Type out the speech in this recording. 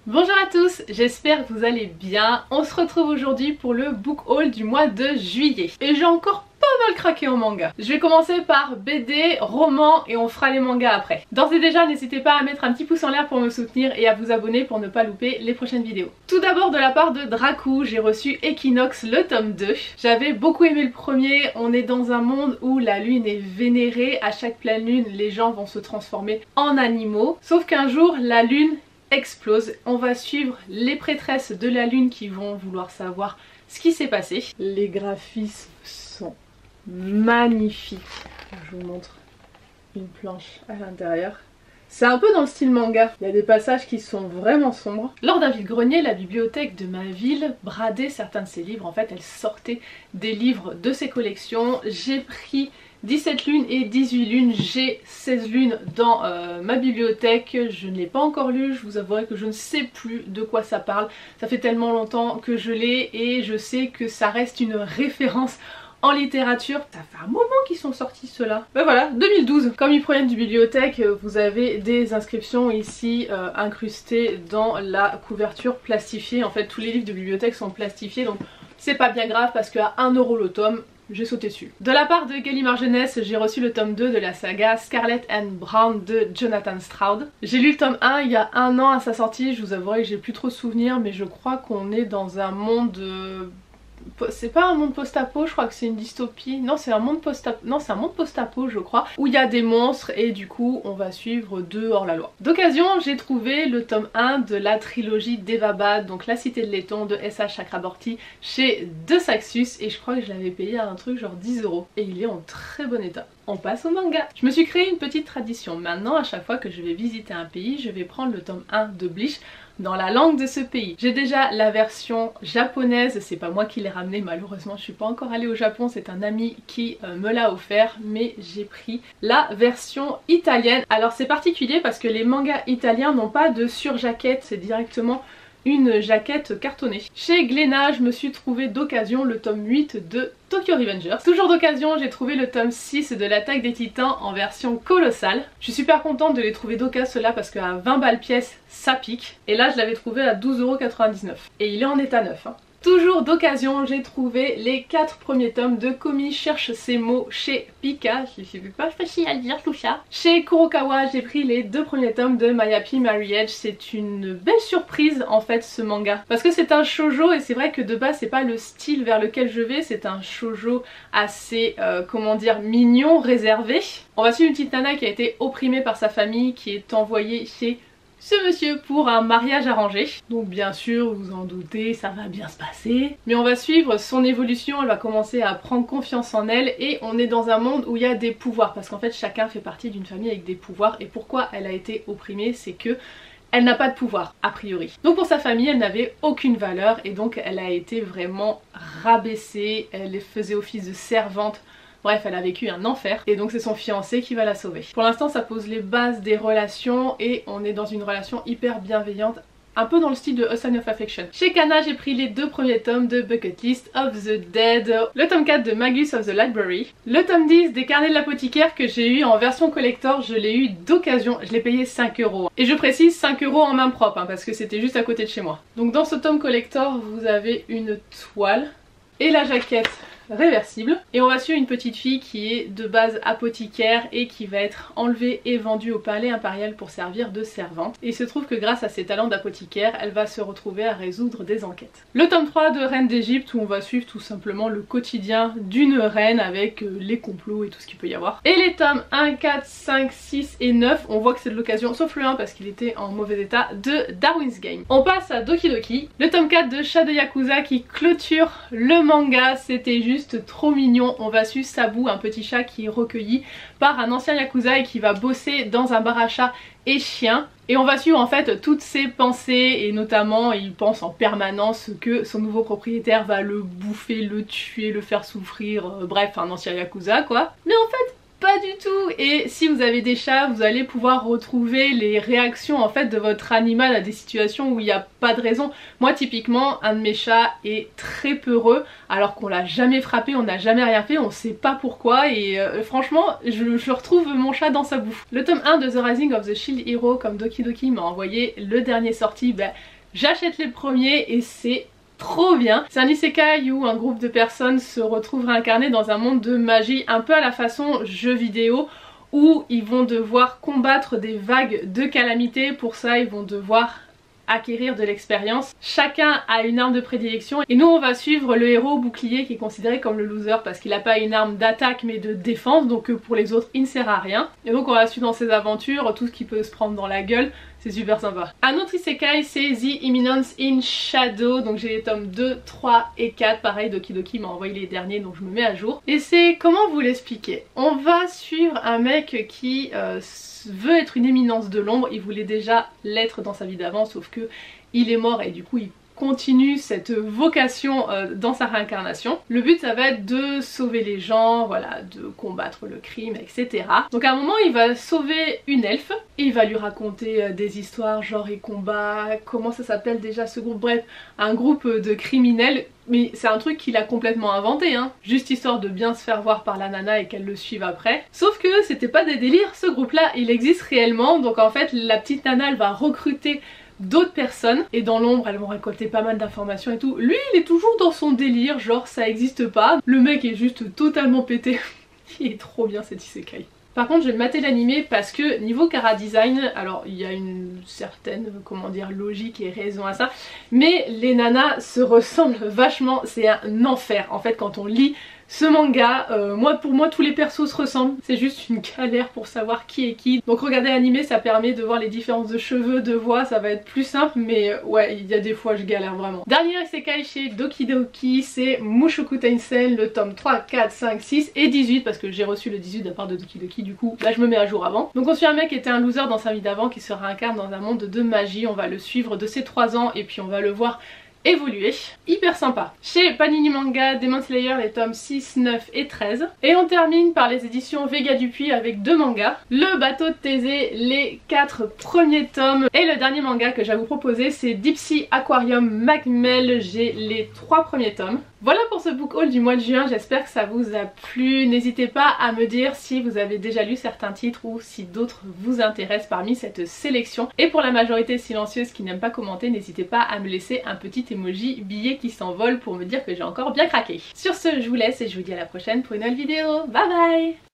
Bonjour à tous, j'espère que vous allez bien. On se retrouve aujourd'hui pour le book haul du mois de juillet. Et j'ai encore pas mal craqué en manga. Je vais commencer par BD, roman et on fera les mangas après. D'ores et déjà, n'hésitez pas à mettre un petit pouce en l'air pour me soutenir et à vous abonner pour ne pas louper les prochaines vidéos. Tout d'abord de la part de Draku, j'ai reçu Equinox le tome 2. J'avais beaucoup aimé le premier, on est dans un monde où la lune est vénérée. À chaque pleine lune, les gens vont se transformer en animaux. Sauf qu'un jour, la lune explose. On va suivre les prêtresses de la lune qui vont vouloir savoir ce qui s'est passé. Les graphismes sont magnifiques. Je vous montre une planche à l'intérieur. C'est un peu dans le style manga. Il y a des passages qui sont vraiment sombres. Lors d'un vide-grenier, la bibliothèque de ma ville bradait certains de ses livres. En fait, elle sortait des livres de ses collections. J'ai pris 17 lunes et 18 lunes, j'ai 16 lunes dans ma bibliothèque, je ne l'ai pas encore lu, je vous avouerai que je ne sais plus de quoi ça parle, ça fait tellement longtemps que je l'ai et je sais que ça reste une référence en littérature. Ça fait un moment qu'ils sont sortis ceux-là. Ben voilà, 2012. Comme ils proviennent du bibliothèque, vous avez des inscriptions ici incrustées dans la couverture plastifiée. En fait, tous les livres de bibliothèque sont plastifiés, donc c'est pas bien grave parce qu'à 1 € le tome, j'ai sauté dessus. De la part de Gallimard Jeunesse, j'ai reçu le tome 2 de la saga Scarlet and Brown de Jonathan Stroud. J'ai lu le tome 1 il y a 1 an à sa sortie, je vous avouerai que j'ai plus trop de souvenirs, mais je crois qu'on est dans un monde... C'est pas un monde post-apo, je crois que c'est une dystopie. Non, c'est un monde post-apo, non, c'est un monde post-apo, je crois, où il y a des monstres et du coup, on va suivre deux hors-la-loi. D'occasion, j'ai trouvé le tome 1 de la trilogie d'Evabad, donc La Cité de Laiton de S.H. Chakraborty chez De Saxus et je crois que je l'avais payé à un truc genre 10 € et il est en très bon état. On passe au manga. Je me suis créé une petite tradition. Maintenant, à chaque fois que je vais visiter un pays, je vais prendre le tome 1 de Bleach dans la langue de ce pays. J'ai déjà la version japonaise, c'est pas moi qui l'ai ramenée malheureusement, je suis pas encore allée au Japon, c'est un ami qui me l'a offert, mais j'ai pris la version italienne. Alors c'est particulier parce que les mangas italiens n'ont pas de surjaquette, c'est directement une jaquette cartonnée. Chez Glénat, je me suis trouvé d'occasion le tome 8 de Tokyo Revengers. Toujours d'occasion, j'ai trouvé le tome 6 de l'Attaque des Titans en version colossale. Je suis super contente de les trouver d'occasion ceux-là parce qu'à 20 balles pièce, ça pique. Et là, je l'avais trouvé à 12,99 €. Et il est en état neuf. Toujours d'occasion, j'ai trouvé les 4 premiers tomes de Komi cherche ses mots chez Pika. Je suis pas facile à le dire tout ça. Chez Kurokawa, j'ai pris les 2 premiers tomes de My Happy Marriage. C'est une belle surprise en fait ce manga. Parce que c'est un shoujo et c'est vrai que de base c'est pas le style vers lequel je vais. C'est un shoujo assez, comment dire, mignon, réservé. On va suivre une petite nana qui a été opprimée par sa famille, qui est envoyée chez ce monsieur pour un mariage arrangé. Donc bien sûr, vous en doutez, ça va bien se passer. Mais on va suivre son évolution, elle va commencer à prendre confiance en elle et on est dans un monde où il y a des pouvoirs. Parce qu'en fait, chacun fait partie d'une famille avec des pouvoirs. Et pourquoi elle a été opprimée, c'est que elle n'a pas de pouvoir, a priori. Donc pour sa famille, elle n'avait aucune valeur et donc elle a été vraiment rabaissée. Elle faisait office de servante. Bref, elle a vécu un enfer et donc c'est son fiancé qui va la sauver. Pour l'instant, ça pose les bases des relations et on est dans une relation hyper bienveillante, un peu dans le style de A Sign of Affection. Chez Kana, j'ai pris les 2 premiers tomes de Bucket List of the Dead, le tome 4 de Magus of the Library, le tome 10 des Carnets de l'apothicaire que j'ai eu en version collector, je l'ai eu d'occasion, je l'ai payé 5 €. Et je précise 5 € en main propre parce que c'était juste à côté de chez moi. Donc dans ce tome collector, vous avez une toile et la jaquette réversible et on va suivre une petite fille qui est de base apothicaire et qui va être enlevée et vendue au palais impérial pour servir de servante et il se trouve que grâce à ses talents d'apothicaire elle va se retrouver à résoudre des enquêtes. Le tome 3 de Reine d'Égypte où on va suivre tout simplement le quotidien d'une reine avec les complots et tout ce qu'il peut y avoir. Et les tomes 1, 4, 5, 6 et 9, on voit que c'est de l'occasion, sauf le 1 parce qu'il était en mauvais état, de Darwin's Game. On passe à Doki Doki, le tome 4 de Chat de Yakuza qui clôture le manga, c'était juste trop mignon. On va suivre Sabu, un petit chat qui est recueilli par un ancien Yakuza et qui va bosser dans un bar à chat et chien. Et on va suivre en fait toutes ses pensées et notamment il pense en permanence que son nouveau propriétaire va le bouffer, le tuer, le faire souffrir, bref un ancien Yakuza quoi. Mais en fait pas du tout. Et si vous avez des chats, vous allez pouvoir retrouver les réactions en fait de votre animal à des situations où il n'y a pas de raison. Moi typiquement, un de mes chats est très peureux alors qu'on l'a jamais frappé, on n'a jamais rien fait, on sait pas pourquoi et franchement je retrouve mon chat dans sa bouffe. Le tome 1 de The Rising of the Shield Hero, comme Doki Doki m'a envoyé le dernier sorti, J'achète les premiers et c'est trop bien. C'est un isekai où un groupe de personnes se retrouvent réincarnées dans un monde de magie un peu à la façon jeu vidéo où ils vont devoir combattre des vagues de calamités. Pour ça ils vont devoir acquérir de l'expérience. Chacun a une arme de prédilection et nous on va suivre le héros bouclier qui est considéré comme le loser parce qu'il n'a pas une arme d'attaque mais de défense, donc pour les autres il ne sert à rien. Et donc on va suivre dans ses aventures tout ce qui peut se prendre dans la gueule. C'est super sympa. Un autre isekai c'est The Imminence in Shadow, donc j'ai les tomes 2, 3 et 4, pareil Doki Doki m'a envoyé les derniers donc je me mets à jour. Et c'est, comment vous l'expliquer, on va suivre un mec qui veut être une éminence de l'ombre, il voulait déjà l'être dans sa vie d'avant sauf que il est mort et du coup il continue cette vocation dans sa réincarnation. Le but ça va être de sauver les gens, voilà, de combattre le crime, etc. Donc à un moment il va sauver une elfe et il va lui raconter des histoires genre il combat, comment ça s'appelle déjà ce groupe, bref, un groupe de criminels. Mais c'est un truc qu'il a complètement inventé, hein, juste histoire de bien se faire voir par la nana et qu'elle le suive après. Sauf que c'était pas des délires, ce groupe là il existe réellement, donc en fait la petite nana elle va recruter d'autres personnes et dans l'ombre elles vont récolter pas mal d'informations et tout. Lui il est toujours dans son délire, genre ça existe pas. Le mec est juste totalement pété. Il est trop bien cet isekai. Par contre je vais mater l'animé parce que niveau chara design, alors il y a une certaine, comment dire, logique et raison à ça, mais les nanas se ressemblent vachement, c'est un enfer en fait quand on lit ce manga. Pour moi tous les persos se ressemblent, c'est juste une galère pour savoir qui est qui. Donc regarder l'animé ça permet de voir les différences de cheveux, de voix, ça va être plus simple, mais ouais il y a des fois je galère vraiment. Dernier isekai chez Doki Doki c'est Mushoku Tensei, le tome 3, 4, 5, 6 et 18 parce que j'ai reçu le 18 de la part de Doki Doki, du coup là je me mets à jour avant. Donc on suit un mec qui était un loser dans sa vie d'avant qui se réincarne dans un monde de magie, on va le suivre de ses 3 ans et puis on va le voir évoluer. Hyper sympa. Chez Panini Manga, Demon Slayer, les tomes 6, 9 et 13. Et on termine par les éditions Vega Dupuis avec 2 mangas. Le bateau de Thésée, les 4 premiers tomes. Et le dernier manga que j'ai à vous proposer c'est Deep Sea Aquarium Magmel, j'ai les 3 premiers tomes. Voilà pour ce book haul du mois de juin, j'espère que ça vous a plu. N'hésitez pas à me dire si vous avez déjà lu certains titres ou si d'autres vous intéressent parmi cette sélection. Et pour la majorité silencieuse qui n'aime pas commenter, n'hésitez pas à me laisser un petit emoji billet qui s'envole pour me dire que j'ai encore bien craqué. Sur ce, je vous laisse et je vous dis à la prochaine pour une nouvelle vidéo. Bye bye!